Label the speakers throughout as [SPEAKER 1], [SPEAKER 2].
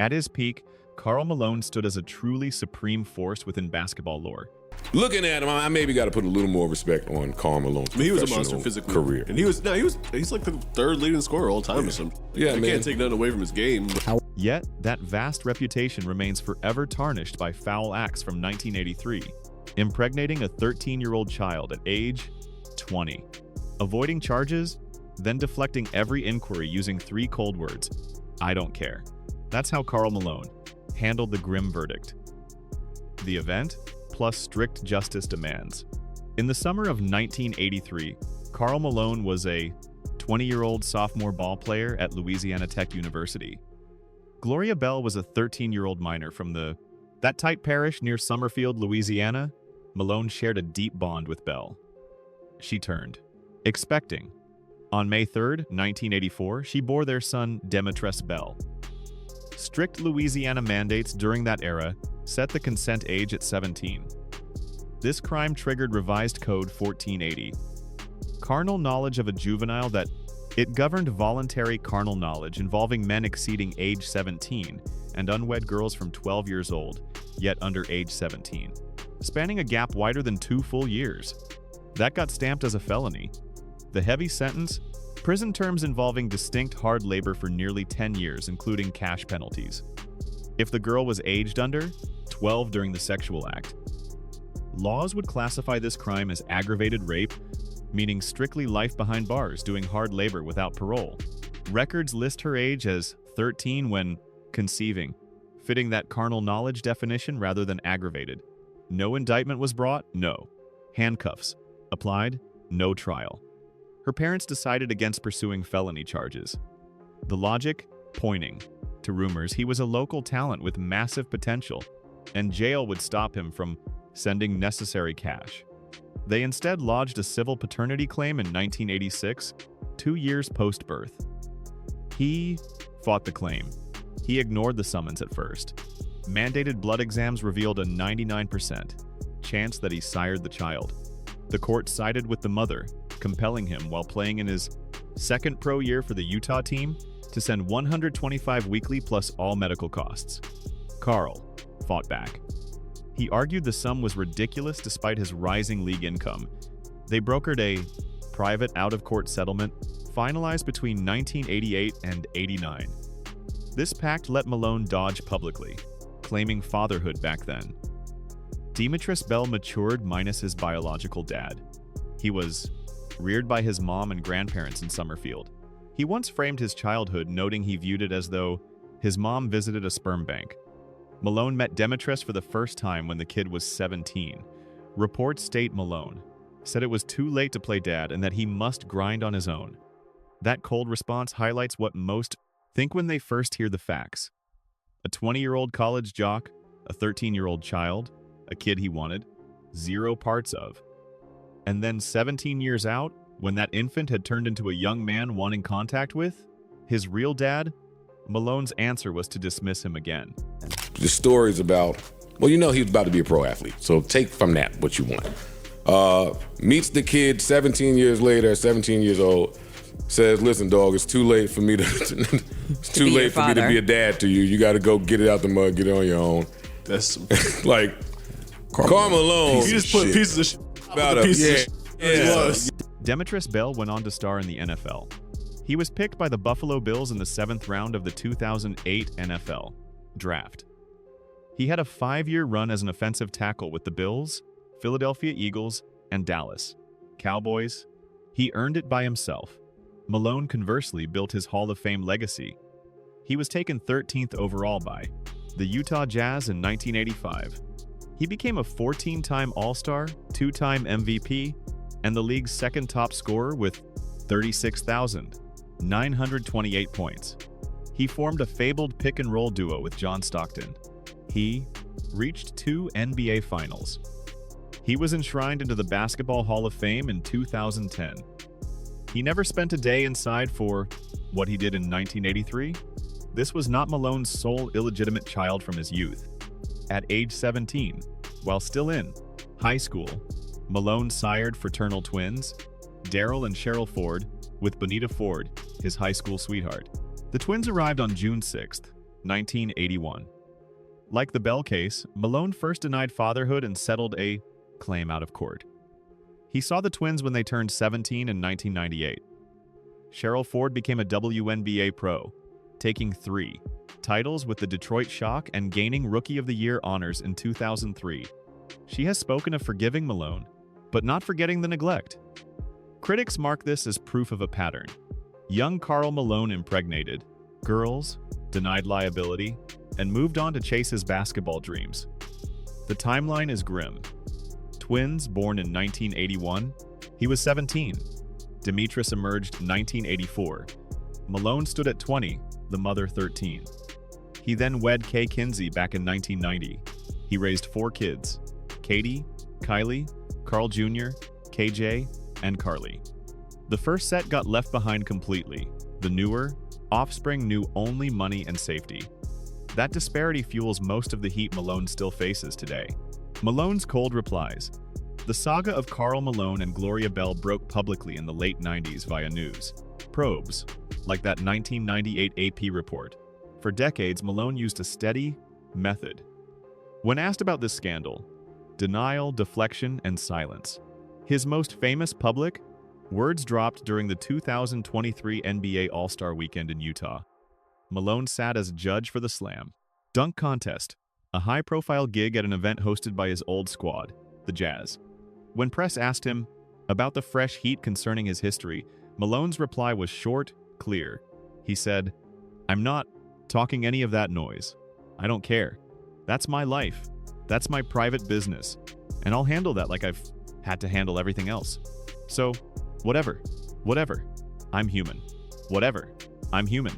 [SPEAKER 1] At his peak, Karl Malone stood as a truly supreme force within basketball lore.
[SPEAKER 2] Looking at him, I maybe got to put a little more respect on Karl Malone's
[SPEAKER 3] he was a monster physically.
[SPEAKER 2] Career.
[SPEAKER 3] And he's like the third leading scorer all time or something.
[SPEAKER 2] Yeah,
[SPEAKER 3] I can't take nothing away from his game.
[SPEAKER 1] Yet, that vast reputation remains forever tarnished by foul acts from 1983, impregnating a 13-year-old child at age 20, avoiding charges, then deflecting every inquiry using 3 cold words: "I don't care." That's how Karl Malone handled the grim verdict. The event, plus strict justice demands. In the summer of 1983, Karl Malone was a 20-year-old sophomore ball player at Louisiana Tech University. Gloria Bell was a 13-year-old minor from that tight parish near Summerfield, Louisiana. Malone shared a deep bond with Bell. She turned, expecting. On May 3, 1984, she bore their son, Demetrus Bell. Strict Louisiana mandates during that era set the consent age at 17. This crime triggered Revised Code 1480. Carnal knowledge of a juvenile that it governed voluntary carnal knowledge involving men exceeding age 17 and unwed girls from 12 years old, yet under age 17, spanning a gap wider than 2 full years. That got stamped as a felony. The heavy sentence? Prison terms involving distinct hard labor for nearly 10 years, including cash penalties. If the girl was aged under 12 during the sexual act, laws would classify this crime as aggravated rape, meaning strictly life behind bars, doing hard labor without parole. Records list her age as 13 when conceiving, fitting that carnal knowledge definition rather than aggravated. No indictment was brought, no. Handcuffs applied, no trial. Her parents decided against pursuing felony charges. The logic? Pointing to rumors he was a local talent with massive potential, and jail would stop him from sending necessary cash. They instead lodged a civil paternity claim in 1986, 2 years post-birth. He fought the claim. He ignored the summons at first. Mandated blood exams revealed a 99% chance that he sired the child. The court sided with the mother, compelling him, while playing in his second pro year for the Utah team, to send $125 weekly plus all medical costs. Karl fought back. He argued the sum was ridiculous despite his rising league income. They brokered a private out-of-court settlement finalized between 1988 and 89. This pact let Malone dodge publicly, claiming fatherhood back then. Demetrus Bell matured minus his biological dad. He was reared by his mom and grandparents in Summerfield. He once framed his childhood, noting he viewed it as though his mom visited a sperm bank. Malone met Demetrus for the first time when the kid was 17. Reports state Malone said it was too late to play dad and that he must grind on his own. That cold response highlights what most think when they first hear the facts. A 20-year-old college jock, a 13-year-old child, a kid he wanted, 0 parts of. And then 17 years out, when that infant had turned into a young man wanting contact with his real dad, Malone's answer was to dismiss him again.
[SPEAKER 2] The story's about, well, you know he was about to be a pro athlete, so take from that what you want. Meets the kid 17 years later, 17 years old, says, "Listen, dog, it's too late for me to it's too late for me to be a dad to you. You got to go get it out the mud, get it on your own."
[SPEAKER 3] That's
[SPEAKER 2] like Karl Malone.
[SPEAKER 3] You just put pieces of shit
[SPEAKER 2] about a piece of shit.
[SPEAKER 1] Demetrus Bell went on to star in the NFL. He was picked by the Buffalo Bills in the 7th round of the 2008 NFL Draft. He had a 5-year run as an offensive tackle with the Bills, Philadelphia Eagles, and Dallas Cowboys. He earned it by himself. Malone, conversely, built his Hall of Fame legacy. He was taken 13th overall by the Utah Jazz in 1985. He became a 14-time All-Star, 2-time MVP, and the league's second top scorer with 36,928 points. He formed a fabled pick-and-roll duo with John Stockton. He reached 2 NBA Finals. He was enshrined into the Basketball Hall of Fame in 2010. He never spent a day inside for what he did in 1983. This was not Malone's sole illegitimate child from his youth. At age 17, while still in high school, Malone sired fraternal twins, Daryl and Cheryl Ford, with Bonita Ford, his high school sweetheart. The twins arrived on June 6th, 1981. Like the Bell case, Malone first denied fatherhood and settled a claim out of court. He saw the twins when they turned 17 in 1998. Cheryl Ford became a WNBA pro, taking 3 titles with the Detroit Shock and gaining Rookie of the Year honors in 2003. She has spoken of forgiving Malone, but not forgetting the neglect. Critics mark this as proof of a pattern. Young Karl Malone impregnated, girls, denied liability, and moved on to chase his basketball dreams. The timeline is grim. Twins born in 1981, he was 17. Demetrius emerged 1984. Malone stood at 20, the mother 13. He then wed Kay Kinsey back in 1990. He raised 4 kids: Katie, Kylie, Carl Jr., KJ, and Carly. The first set got left behind completely. The newer, offspring knew only money and safety. That disparity fuels most of the heat Malone still faces today. Malone's cold replies. The saga of Karl Malone and Gloria Bell broke publicly in the late 90s via news. Probes, like that 1998 AP report. For decades, Malone used a steady method. When asked about this scandal, denial, deflection, and silence. His most famous public words dropped during the 2023 NBA All-Star Weekend in Utah. Malone sat as judge for the Slam Dunk Contest, a high-profile gig at an event hosted by his old squad, the Jazz. When press asked him about the fresh heat concerning his history, Malone's reply was short, clear. He said, "I'm not talking any of that noise. I don't care. That's my life. That's my private business. And I'll handle that like I've had to handle everything else. So, whatever. I'm human. Whatever. I'm human."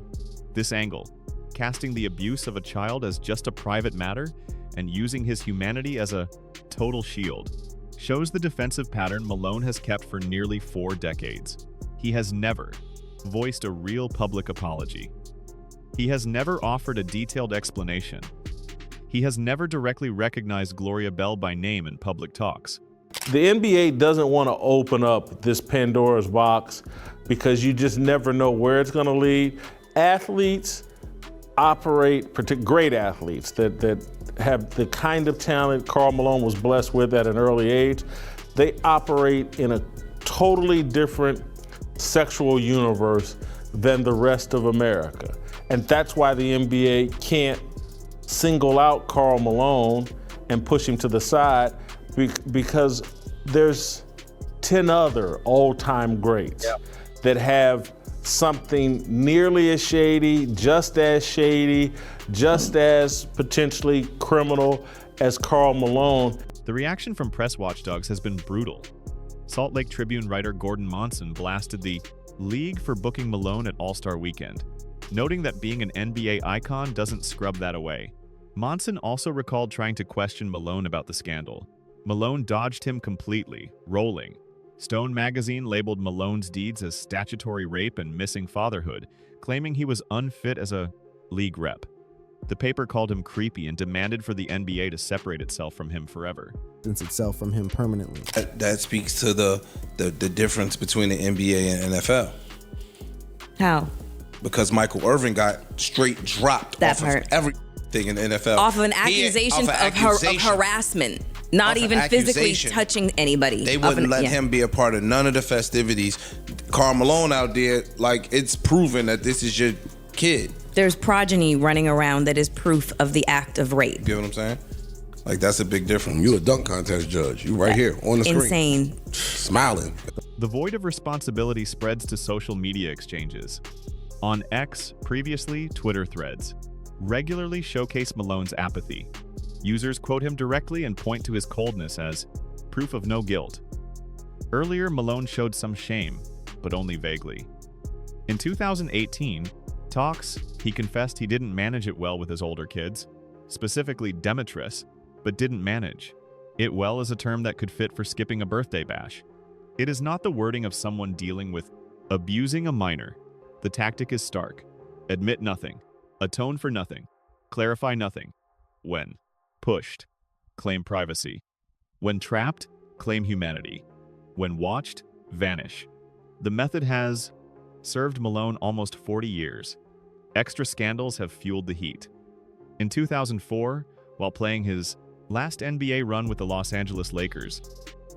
[SPEAKER 1] This angle, casting the abuse of a child as just a private matter and using his humanity as a total shield, shows the defensive pattern Malone has kept for nearly 4 decades. He has never voiced a real public apology. He has never offered a detailed explanation. He has never directly recognized Gloria Bell by name in public talks.
[SPEAKER 4] The NBA doesn't want to open up this Pandora's box because you just never know where it's going to lead. Athletes operate, great athletes that have the kind of talent Karl Malone was blessed with at an early age, they operate in a totally different sexual universe than the rest of America. And that's why the NBA can't single out Karl Malone and push him to the side because there's 10 other all-time greats that have something nearly as shady, just as potentially criminal as Karl Malone.
[SPEAKER 1] The reaction from press watchdogs has been brutal. Salt Lake Tribune writer Gordon Monson blasted the league for booking Malone at All-Star Weekend, noting that being an NBA icon doesn't scrub that away. Monson also recalled trying to question Malone about the scandal. Malone dodged him completely, rolling. Stone magazine labeled Malone's deeds as statutory rape and missing fatherhood, claiming he was unfit as a league rep. The paper called him creepy and demanded for the NBA to separate itself from him forever.
[SPEAKER 5] Itself from him permanently.
[SPEAKER 6] That speaks to the difference between the NBA and NFL.
[SPEAKER 7] How?
[SPEAKER 6] Because Michael Irvin got straight dropped
[SPEAKER 7] That
[SPEAKER 6] off
[SPEAKER 7] part.
[SPEAKER 6] of everything in the NFL.
[SPEAKER 7] Off of an accusation of harassment. Not even physically touching anybody.
[SPEAKER 6] They wouldn't let him be a part of none of the festivities. Karl Malone out there, like, it's proven that this is your kid.
[SPEAKER 7] There's progeny running around that is proof of the act of rape.
[SPEAKER 6] You know what I'm saying? Like, that's a big difference.
[SPEAKER 2] You a dunk contest judge. You right here on the screen.
[SPEAKER 7] Insane.
[SPEAKER 2] Smiling.
[SPEAKER 1] The void of responsibility spreads to social media exchanges. On X, previously Twitter threads, regularly showcase Malone's apathy. Users quote him directly and point to his coldness as proof of no guilt. Earlier, Malone showed some shame, but only vaguely. In 2018, talks, he confessed he didn't manage it well with his older kids, specifically Demetrius, but didn't manage. It well is a term that could fit for skipping a birthday bash. It is not the wording of someone dealing with abusing a minor. The tactic is stark. Admit nothing. Atone for nothing. Clarify nothing. When pushed, claim privacy. When trapped, claim humanity. When watched, vanish. The method has served Malone almost 40 years. Extra scandals have fueled the heat. In 2004, while playing his last NBA run with the Los Angeles Lakers,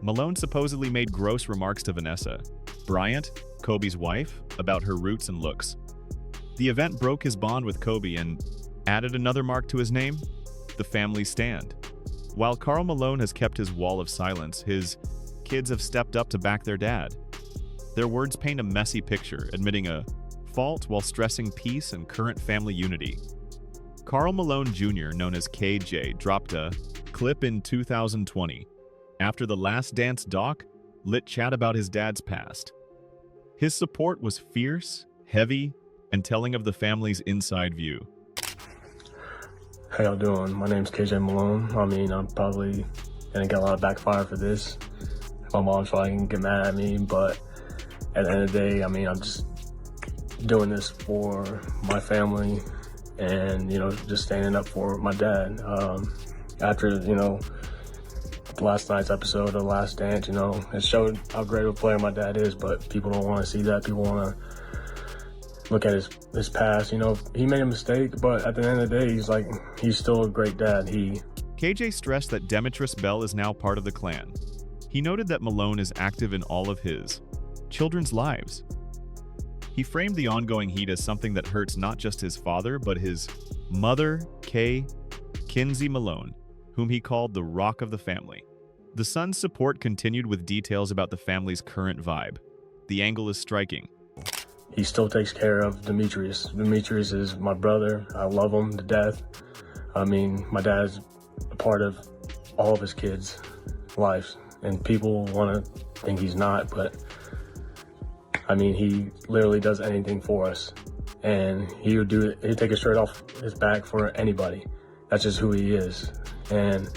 [SPEAKER 1] Malone supposedly made gross remarks to Vanessa Bryant, Kobe's wife, about her roots and looks. The event broke his bond with Kobe and added another mark to his name, the family stand. While Karl Malone has kept his wall of silence, his kids have stepped up to back their dad. Their words paint a messy picture, admitting a fault while stressing peace and current family unity. Karl Malone Jr., known as KJ, dropped a clip in 2020 after the Last Dance doc lit chat about his dad's past. His support was fierce, heavy, and telling of the family's inside view.
[SPEAKER 8] How y'all doing? My name's KJ Malone. I mean, I'm probably gonna get a lot of backfire for this. My mom's probably gonna get mad at me, but at the end of the day, I mean, I'm just doing this for my family and, just standing up for my dad. After, last night's episode of Last Dance, it showed how great of a player my dad is, but people don't want to see that. People want to look at his past. He made a mistake, but at the end of the day, he's still a great dad.
[SPEAKER 1] KJ stressed that Demetrius Bell is now part of the clan. He noted that Malone is active in all of his children's lives. He framed the ongoing heat as something that hurts not just his father, but his mother, Kinsey Malone, whom he called the rock of the family. The son's support continued with details about the family's current vibe. The angle is striking.
[SPEAKER 8] He still takes care of Demetrius. Demetrius is my brother. I love him to death. I mean, my dad's a part of all of his kids' lives, and people want to think he's not, but I mean, he literally does anything for us, and he'd take his shirt off his back for anybody. That's just who he is. And,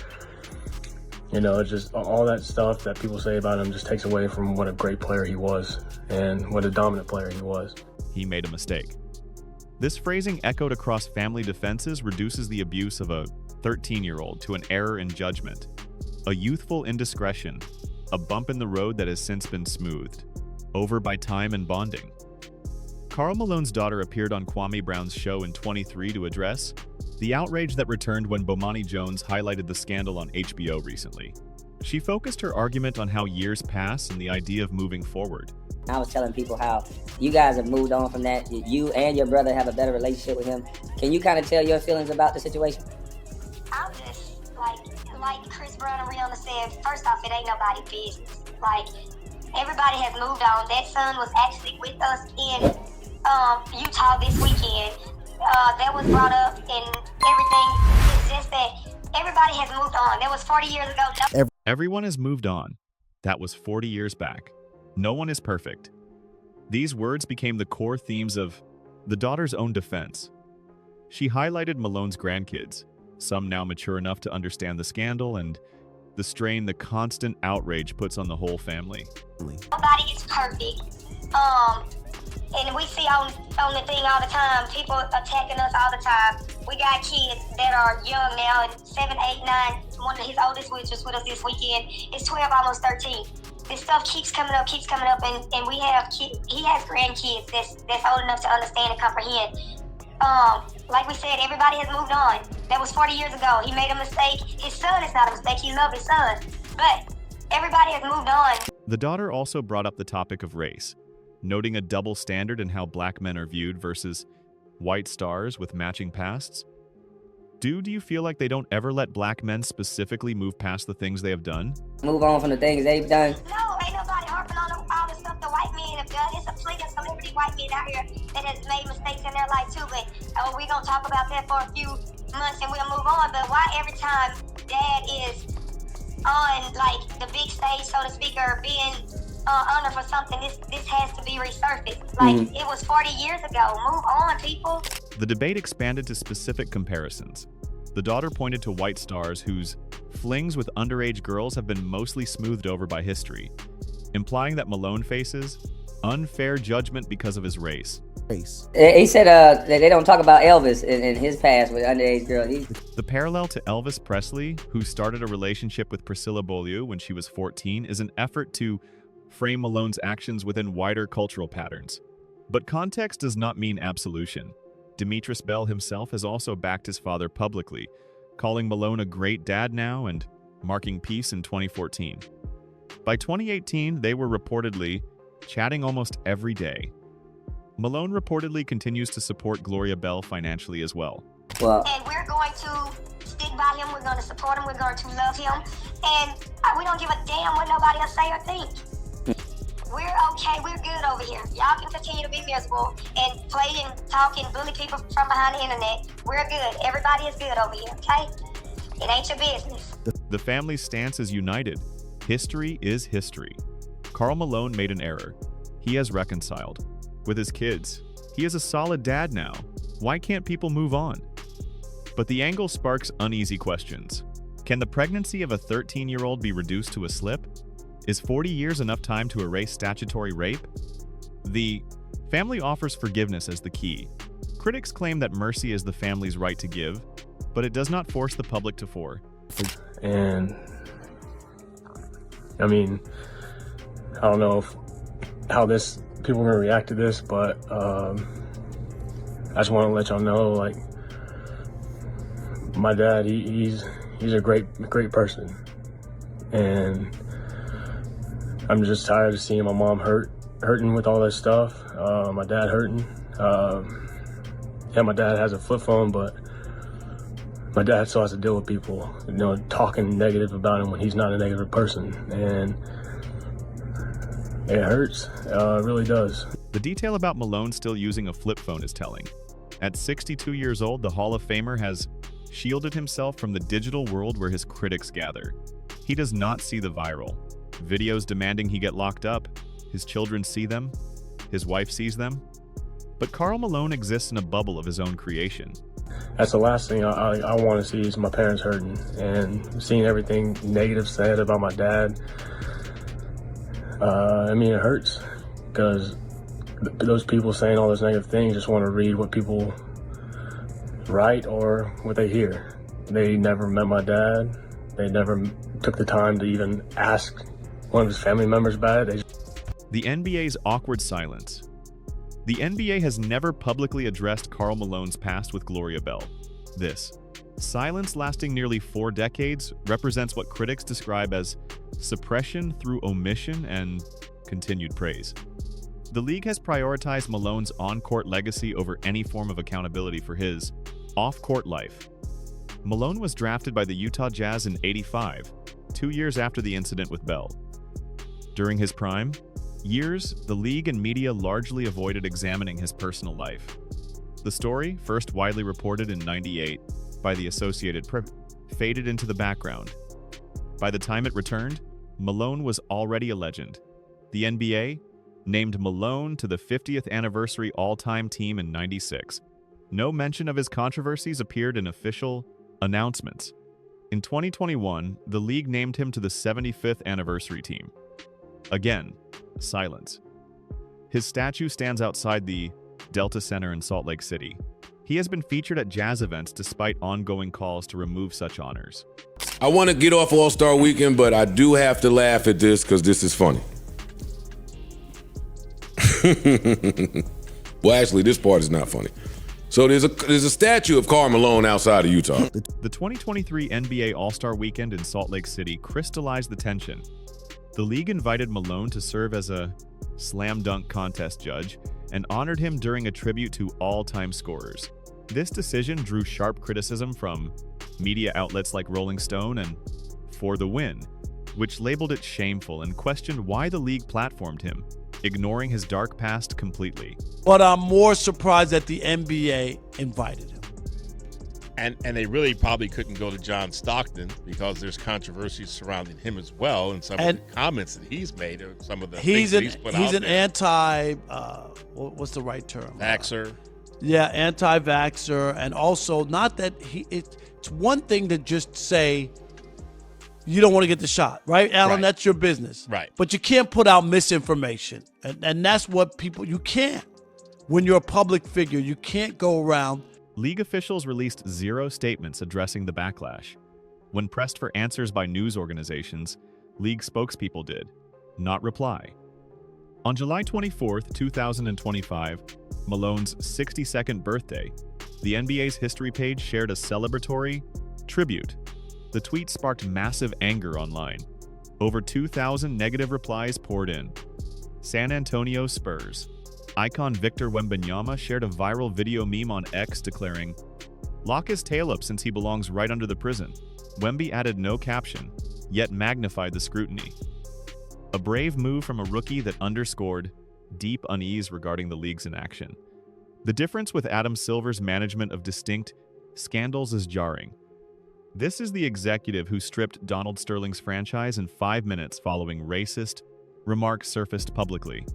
[SPEAKER 8] just all that stuff that people say about him just takes away from what a great player he was and what a dominant player he was.
[SPEAKER 1] He made a mistake. This phrasing echoed across family defenses reduces the abuse of a 13-year-old to an error in judgment, a youthful indiscretion, a bump in the road that has since been smoothed over by time and bonding. Karl Malone's daughter appeared on Kwame Brown's show in 23 to address the outrage that returned when Bomani Jones highlighted the scandal on HBO recently. She focused her argument on how years pass and the idea of moving forward.
[SPEAKER 9] I was telling people how you guys have moved on from that. You and your brother have a better relationship with him. Can you kind of tell your feelings about the situation?
[SPEAKER 10] I'm just like Chris Brown and Rihanna said, first off, it ain't nobody's business. Everybody has moved on. That son was actually with us in Utah this weekend. That was brought up and everything. It's just that everybody has moved on. That was 40 years ago.
[SPEAKER 1] Everyone has moved on. That was 40 years back. No one is perfect. These words became the core themes of the daughter's own defense. She highlighted Malone's grandkids, some now mature enough to understand the scandal and the strain the constant outrage puts on the whole family.
[SPEAKER 10] Nobody is perfect. And we see on the thing all the time, people attacking us all the time. We got kids that are young now, and 7, 8, 9. One of his oldest, which was with us this weekend, is 12, almost 13. This stuff keeps coming up, and we have he has grandkids that's old enough to understand and comprehend. Like we said, everybody has moved on. That was 40 years ago. He made a mistake. His son is not a mistake. He loved his son. But everybody has moved on.
[SPEAKER 1] The daughter also brought up the topic of race, noting a double standard in how black men are viewed versus white stars with matching pasts. Do you feel like they don't ever let black men specifically move past the things they have done?
[SPEAKER 9] Move on from the things they've done?
[SPEAKER 10] No, ain't nobody harping on all the stuff the white men have done. It's a plenty of celebrity white men out here that has made mistakes in their life too, but we're going to talk about that for a few months and we'll move on. But why every time dad is on the big stage, so to speak, or being honored for something, this has to be resurfaced. It was 40 years ago. Move on, people.
[SPEAKER 1] The debate expanded to specific comparisons. The daughter pointed to white stars whose flings with underage girls have been mostly smoothed over by history, implying that Malone faces unfair judgment because of his race.
[SPEAKER 9] He said that they don't talk about Elvis in his past with underage girls.
[SPEAKER 1] The parallel to Elvis Presley, who started a relationship with Priscilla Beaulieu when she was 14, is an effort to frame Malone's actions within wider cultural patterns. But context does not mean absolution. Demetris Bell himself has also backed his father publicly, calling Malone a great dad now and marking peace in 2014. By 2018, they were reportedly chatting almost every day. Malone reportedly continues to support Gloria Bell financially as well.
[SPEAKER 10] And we're going to stick by him, we're going to support him, we're going to love him, and we don't give a damn what nobody else say or think. We're okay, we're good over here. Y'all can continue to be miserable and play and talk and bully people from behind the internet. We're good. Everybody is good over here, okay? It ain't your business.
[SPEAKER 1] The family's stance is united. History is history. Karl Malone made an error. He has reconciled. With his kids, he is a solid dad now. Why can't people move on? But the angle sparks uneasy questions. Can the pregnancy of a 13-year-old be reduced to a slip? Is 40 years enough time to erase statutory rape? The family offers forgiveness as the key. Critics claim that mercy is the family's right to give, but it does not force the public to
[SPEAKER 8] And, I mean, I don't know how people are going to react to this, but I just want to let y'all know, like, my dad, he's a great person. And I'm just tired of seeing my mom hurting with all this stuff. My dad hurting. Yeah, my dad has a flip phone, but my dad still has to deal with people, talking negative about him when he's not a negative person. And it hurts. It really does.
[SPEAKER 1] The detail about Malone still using a flip phone is telling. At 62 years old, the Hall of Famer has shielded himself from the digital world where his critics gather. He does not see the viral videos demanding he get locked up. His children see them. His wife sees them. But Karl Malone exists in a bubble of his own creation.
[SPEAKER 8] That's the last thing I want to see is my parents hurting, and seeing everything negative said about my dad. I mean, it hurts because those people saying all those negative things just want to read what people write or what they hear. They never met my dad. They never took the time to even ask one of his family members about it.
[SPEAKER 1] The NBA's awkward silence. The NBA has never publicly addressed Karl Malone's past with Gloria Bell. This silence, lasting nearly 4 decades, represents what critics describe as suppression through omission and continued praise. The league has prioritized Malone's on-court legacy over any form of accountability for his off-court life. Malone was drafted by the Utah Jazz in '85, 2 years after the incident with Bell. During his prime years, the league and media largely avoided examining his personal life. The story, first widely reported in '98 by the Associated Press, faded into the background. By the time it returned, Malone was already a legend. The NBA named Malone to the 50th anniversary all-time team in '96. No mention of his controversies appeared in official announcements. In 2021, the league named him to the 75th anniversary team. Again, silence. His statue stands outside the Delta Center in Salt Lake City. He has been featured at jazz events despite ongoing calls to remove such honors.
[SPEAKER 2] I want to get off All-Star Weekend, but I do have to laugh at this because this is funny. Well, actually, this part is not funny. So there's a statue of Karl Malone outside of Utah.
[SPEAKER 1] The 2023 NBA All-Star Weekend in Salt Lake City crystallized the tension. The league invited Malone to serve as a slam dunk contest judge and honored him during a tribute to all-time scorers. This decision drew sharp criticism from media outlets like Rolling Stone and For the Win, which labeled it shameful and questioned why the league platformed him, ignoring his dark past completely.
[SPEAKER 11] But I'm more surprised that the NBA invited him.
[SPEAKER 12] And they really probably couldn't go to John Stockton because there's controversy surrounding him as well, and some of the comments that he's made, or some of the things that he's put out there. He's
[SPEAKER 11] an anti, what's the right term?
[SPEAKER 12] Vaxxer.
[SPEAKER 11] Yeah, anti-vaxxer, and also not that it's one thing to just say you don't want to get the shot, right, Alan? Right. That's your business.
[SPEAKER 12] Right.
[SPEAKER 11] But you can't put out misinformation, and that's what you can't. When you're a public figure, you can't go around.
[SPEAKER 1] League officials released 0 statements addressing the backlash. When pressed for answers by news organizations, league spokespeople did not reply. On July 24, 2025, Malone's 62nd birthday, the NBA's history page shared a celebratory tribute. The tweet sparked massive anger online. Over 2,000 negative replies poured in. San Antonio Spurs icon Victor Wembanyama shared a viral video meme on X declaring, "Lock his tail up since he belongs right under the prison." Wemby added no caption, yet magnified the scrutiny. A brave move from a rookie that underscored deep unease regarding the league's inaction. The difference with Adam Silver's management of distinct scandals is jarring. This is the executive who stripped Donald Sterling's franchise in 5 minutes following racist remarks surfaced publicly.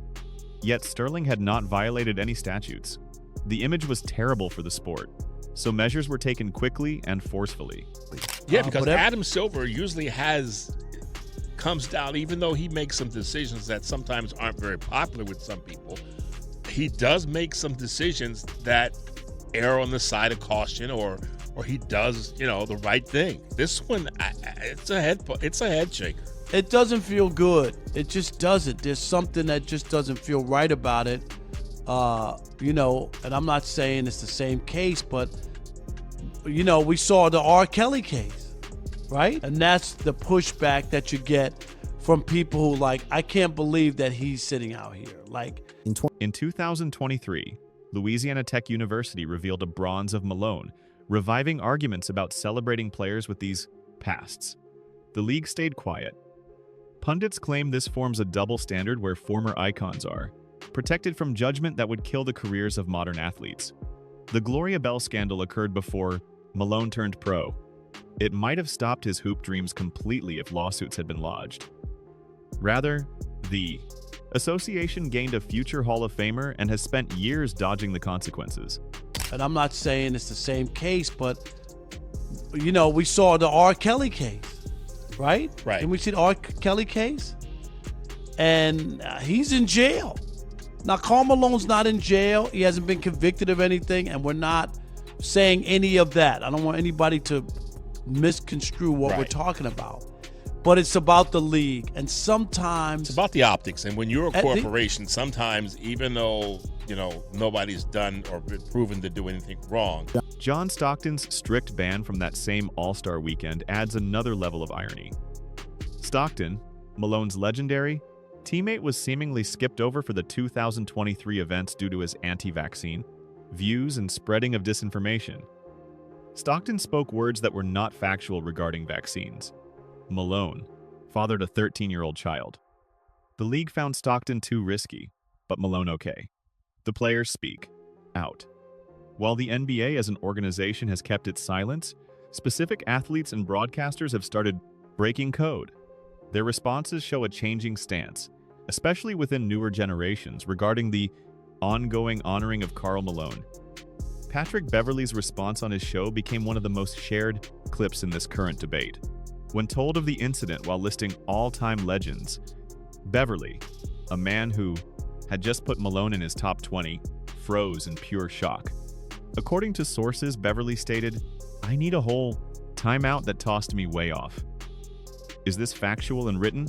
[SPEAKER 1] Yet Sterling had not violated any statutes. The image was terrible for the sport, so measures were taken quickly and forcefully.
[SPEAKER 12] Yeah, because Adam Silver usually comes down, even though he makes some decisions that sometimes aren't very popular with some people, he does make some decisions that err on the side of caution, or he does, the right thing. This one, it's a head shaker.
[SPEAKER 11] It doesn't feel good. It just doesn't. There's something that just doesn't feel right about it. And I'm not saying it's the same case, but we saw the R. Kelly case, right? And that's the pushback that you get from people who I can't believe that he's sitting out here.
[SPEAKER 1] In 2023, Louisiana Tech University revealed a bronze of Malone, reviving arguments about celebrating players with these pasts. The league stayed quiet. Pundits claim this forms a double standard where former icons are protected from judgment that would kill the careers of modern athletes. The Gloria Bell scandal occurred before Malone turned pro. It might have stopped his hoop dreams completely if lawsuits had been lodged. Rather, the association gained a future Hall of Famer and has spent years dodging the consequences.
[SPEAKER 11] And I'm not saying it's the same case, but, we saw the R. Kelly case, right?
[SPEAKER 12] Right.
[SPEAKER 11] Didn't we see the R. Kelly case? And he's in jail. Now, Karl Malone's not in jail. He hasn't been convicted of anything, and we're not saying any of that. I don't want anybody to misconstrue what we're talking about. But it's about the league, and sometimes
[SPEAKER 12] it's about the optics. And when you're a corporation, sometimes even though nobody's done or been proven to do anything wrong,
[SPEAKER 1] John Stockton's strict ban from that same All-Star weekend adds another level of irony. Stockton, Malone's legendary teammate, was seemingly skipped over for the 2023 events due to his anti-vaccine views and spreading of disinformation. Stockton spoke words that were not factual regarding vaccines. Malone fathered a 13-year-old child. The league found Stockton too risky, but Malone okay. The players speak out. While the NBA as an organization has kept its silence, specific athletes and broadcasters have started breaking code. Their responses show a changing stance, especially within newer generations, regarding the ongoing honoring of Karl Malone. Patrick Beverley's response on his show became one of the most shared clips in this current debate. When told of the incident while listing all-time legends, Beverley, a man who had just put Malone in his top 20, froze in pure shock. According to sources, Beverley stated, "I need a whole timeout that tossed me way off." Is this factual and written?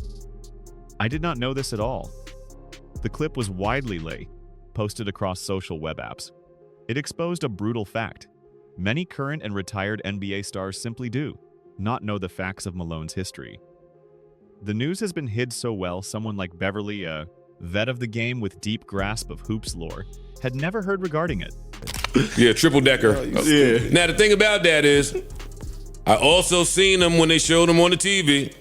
[SPEAKER 1] I did not know this at all. The clip was widely posted across social web apps. It exposed a brutal fact. Many current and retired NBA stars simply do not know the facts of Malone's history. The news has been hid so well, someone like Beverley, a vet of the game with deep grasp of hoops lore, had never heard regarding it.
[SPEAKER 2] Yeah, triple decker.
[SPEAKER 3] Yeah.
[SPEAKER 2] Now the thing about that is, I also seen him when they showed him on the TV,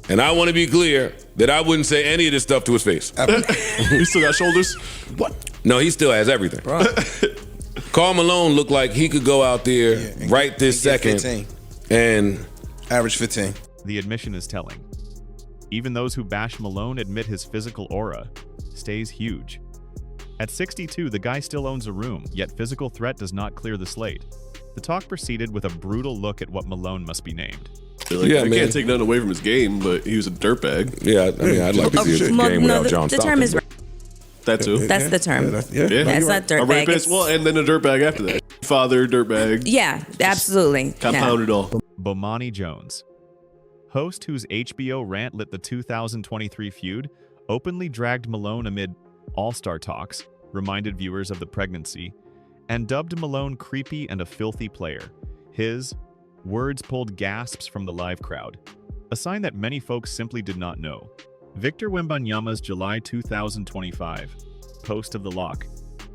[SPEAKER 2] and I want to be clear that I wouldn't say any of this stuff to his face.
[SPEAKER 3] He still got shoulders?
[SPEAKER 2] What? No, he still has everything. Karl Malone looked like he could go out there right this second
[SPEAKER 6] 15.
[SPEAKER 2] and
[SPEAKER 6] average 15.
[SPEAKER 1] The admission is telling. Even those who bash Malone admit his physical aura stays huge. At 62, the guy still owns a room, yet physical threat does not clear the slate. The talk proceeded with a brutal look at what Malone must be named.
[SPEAKER 3] I can't take nothing away from his game, but he was a dirtbag.
[SPEAKER 2] Yeah, I mean, I'd like to see his game without John Stockton.
[SPEAKER 7] The term is
[SPEAKER 3] that too.
[SPEAKER 7] That's the term.
[SPEAKER 3] Yeah,
[SPEAKER 7] it's not dirtbag.
[SPEAKER 3] Well, and then a dirtbag after that. Father, dirtbag.
[SPEAKER 7] Yeah, absolutely.
[SPEAKER 3] Compound it all.
[SPEAKER 1] Bomani Jones, host whose HBO rant lit the 2023 feud, openly dragged Malone amid All-Star talks, reminded viewers of the pregnancy, and dubbed Malone creepy and a filthy player. His words pulled gasps from the live crowd, a sign that many folks simply did not know. Victor Wembanyama's July 2025 post of the lock.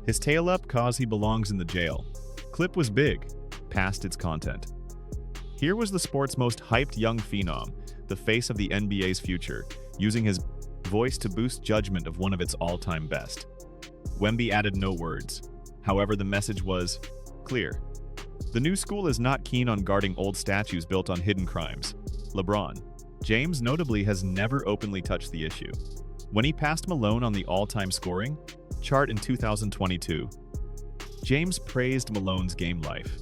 [SPEAKER 1] His tail up cause he belongs in the jail. Clip was big, past its content. Here was the sport's most hyped young phenom, the face of the NBA's future, using his voice to boost judgment of one of its all-time best. Wemby added no words. However, the message was clear. The new school is not keen on guarding old statues built on hidden crimes. LeBron James notably has never openly touched the issue. When he passed Malone on the all-time scoring chart in 2022, James praised Malone's game life.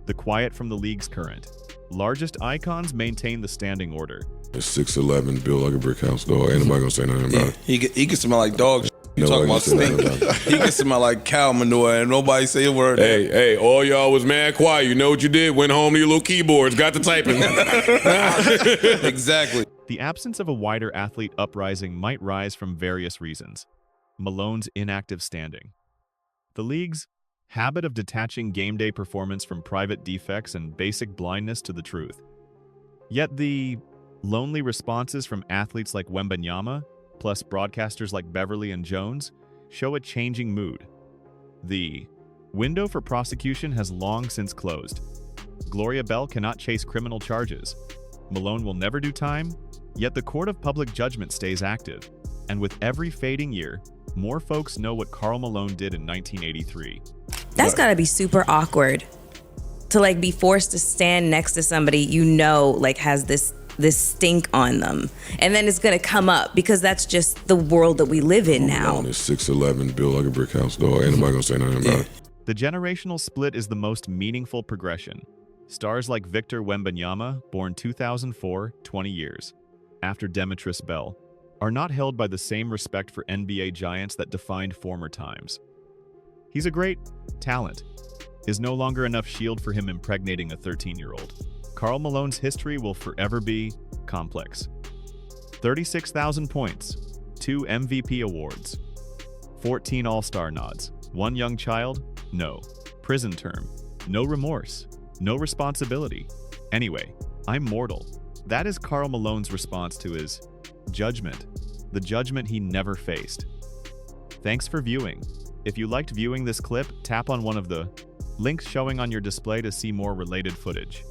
[SPEAKER 1] The quiet from the league's current largest icons maintain the standing order.
[SPEAKER 2] 6'11", built like a brick house, dog. Ain't nobody gonna say nothing about it.
[SPEAKER 6] He can smell like dog. You talking about stink? He can smell like cow manure, and nobody say a word.
[SPEAKER 2] Hey, all y'all was mad quiet. You know what you did? Went home to your little keyboards, got to typing.
[SPEAKER 6] Exactly.
[SPEAKER 1] The absence of a wider athlete uprising might rise from various reasons. Malone's inactive standing. The league's habit of detaching game day performance from private defects and basic blindness to the truth. Yet the lonely responses from athletes like Wembanyama, plus broadcasters like Beverly and Jones, show a changing mood. The window for prosecution has long since closed. Gloria Bell cannot chase criminal charges. Malone will never do time, yet the court of public judgment stays active. And with every fading year, more folks know what Karl Malone did in 1983.
[SPEAKER 7] That's gotta be super awkward to like be forced to stand next to somebody you know like has this stink on them, and then it's gonna come up because that's just the world that we live in now.
[SPEAKER 2] Malone is 6'11", built like a brick house, dog. Ain't nobody gonna say nothing about it.
[SPEAKER 1] The generational split is the most meaningful progression. Stars like Victor Wembanyama, born 2004, 20 years after Demetrius Bell, are not held by the same respect for NBA giants that defined former times. He's a great talent. Is no longer enough shield for him impregnating a 13-year-old. Karl Malone's history will forever be complex. 36,000 points, 2 MVP awards, 14 All-Star nods, 1 young child, no. Prison term, no remorse, no responsibility. Anyway, I'm mortal. That is Karl Malone's response to his judgment, the judgment he never faced. Thanks for viewing. If you liked viewing this clip, tap on one of the links showing on your display to see more related footage.